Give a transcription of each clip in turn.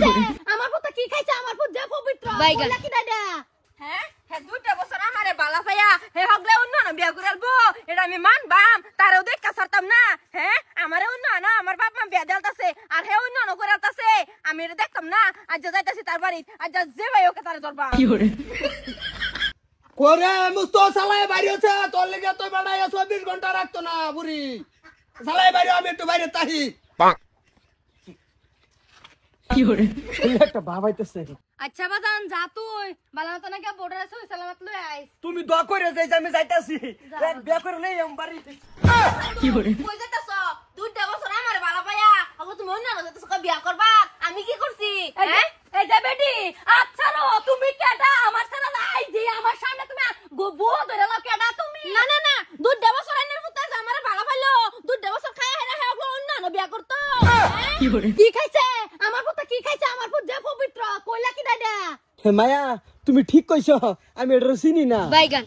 খাইছে আমার পুত কি খাইছে আমার পুত যে পবিত্র বলে কি দাদা হ্যাঁ হে দুইটা বছর আমারে বালা পাইয়া হে হগলে অন্য না বিয়া করালবো এটা আমি মানবাম তারেও দেখা ছাড়তাম না হ্যাঁ আমারে অন্য না আমার বাপ মা বিয়া দেলতাছে আর হে অন্য না করালতাছে আমি এটা দেখতাম না আজ যাইতাছি তার বাড়ি আজ যে ভাই ওকে তারে ধরবা করে মুস্তো সালাই বাইরে আছে তোর লেগে তো বেড়াই 24 ঘন্টা রাখতো না বুড়ি সালাই বাইরে আমি একটু বাইরে তাহি কি হরে একটা ভাবাইতেছে আচ্ছা বাজান যা তুই বালানা তো নাকি বর্ডার আছে সালামত লই আইস তুমি দোয়া করে যাই আমি যাইতাছি বিয়া করে নেই আমি বাড়ি কি হরে কই যাইতাছ দুইটা বছর আমারে বালা পাইয়া আগে তুমি অন্য না যাইতাছ বিয়া করবা আমি কি করছি হ্যাঁ এই যে বেটি আচ্ছা রো তুমি কেডা আমার সারা লাই যে আমার সামনে তুমি বউ ধরে লাও কেডা তুমি না না না দুইটা বছর আইনের পুত্র আমারে বালা পাইলো দুইটা বছর খায় হেরা হে অন্য না বিয়া করতো কি হরে কি খাইছে আমার পুত কি খাইছে আমার পুত যে পবিত্র কইলা কি দাদা হে মায়া তুমি ঠিক কইছো আমি এটা চিনি না বাইগান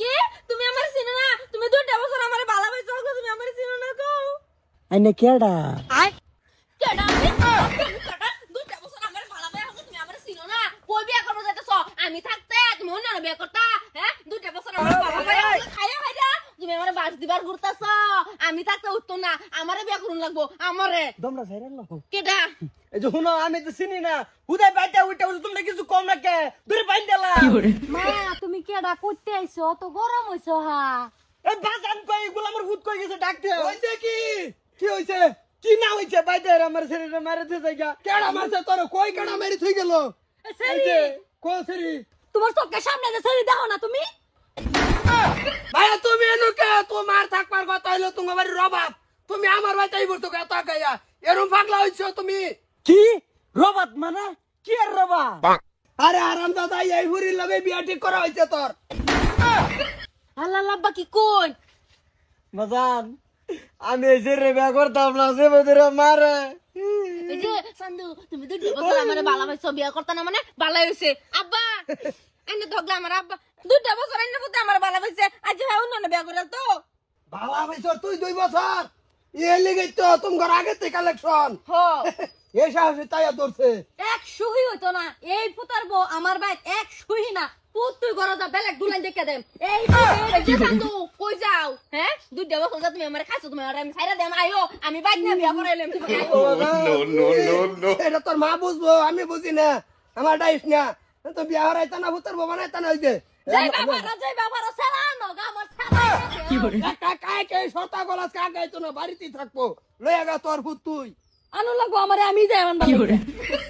কি তুমি আমার চিনো না তুমি দুইটা বছর আমারে বালা পাইছো তুমি আমারে চিনো না গো আইনে কেডা আয় কেডা আমি কেডা দুইটা বছর আমারে বালা পাইয়া তুমি আমারে চিনো না কই বিয়া করব যাইতাছ আমি থাকতে তুমি অন্য না বিয়া করতা হ্যাঁ দুইটা বছর আমারে বালা পাইয়া খাইয়া খাইয়া তুমি আমারে বাস দিবার ঘুরতাছ আমি থাকতে উঠতো না আমারে বিয়া করুন লাগবো আমারে তোমরা সাইরাল না কেডা এই যে হুনো আমি তো চিনি না হুদাই বাইটা উইটা তোমরা কিছু কম না কে দূরে বাইন দেলা কি হরে মা তুমি কেডা কইতে আইছো তো গরম হইছো হা এই বাজান কই এগুলো আমার হুদ কই গেছে ডাকতে হইছে কি হইছে কি না হইছে বাইদের আমার শরীরে মারে দে জায়গা কেডা মারছে তোর কই কেডা মারি থই গেল সেরি কো সেরি তোমার চোখের সামনে যে সেরি দেখো না তুমি ভাই তুমি এনু কে তোমার থাকবার কথা হইলো তোমার বাড়ি রবাব তুমি আমার বাড়িতেই বলতো কত গায়া এরম পাগলা হইছো তুমি কি রবাব মানে কি আর রবাব আরে আরাম দাদা এই বুড়ি লগে বিয়া ঠিক করা হইছে তোর আল্লাহ লাব্বা কি কই মজান আমি এই যে রে বিয়া করতাম না যে বদরে মারে এই যে সান্দু তুমি দুইটা বছর আমারে বালা পাইছো বিয়া করতা না মানে বালাই হইছে আব্বা এনে ধগলা আমার আব্বা দুইটা বছর এনে পুত্র আমার বালা পাইছে আজ হ্যাঁ অন্য না বিয়া করাল তো বাবা ভাইছর তুই 2 বছর এ লেগে তো তোমার আগে থেকে কালেকশন হো এই সাহসে তাইয়া ধরছে এক সুহি হইতো না এই পুতার বউ আমার ভাই এক সুহি না পুত তুই ঘরে যা বেলেগ দুলাইন দেখে দেম এই এই যে সান্দু কই যাও হ্যাঁ দুইটা বছর যা তুমি আমারে খাইছো তুমি আমারে আমি ছাইরা দেম আইও আমি বাইক না বিয়া করাইলাম তুমি আইও এটা তোর মা বুঝবো আমি বুঝি না আমার ডাইস না তো বিয়া হরাইতা না ভূতের বাবা নাই তা না হইছে জয় বাবারা সালানো গামর সালানো কি করে কাই কে শর্তা গলাস কা গাইতো না বাড়িতেই থাকবো লইয়া গা তোর ভূত তুই আনু লাগবো আমারে আমি যাই আমার বাবা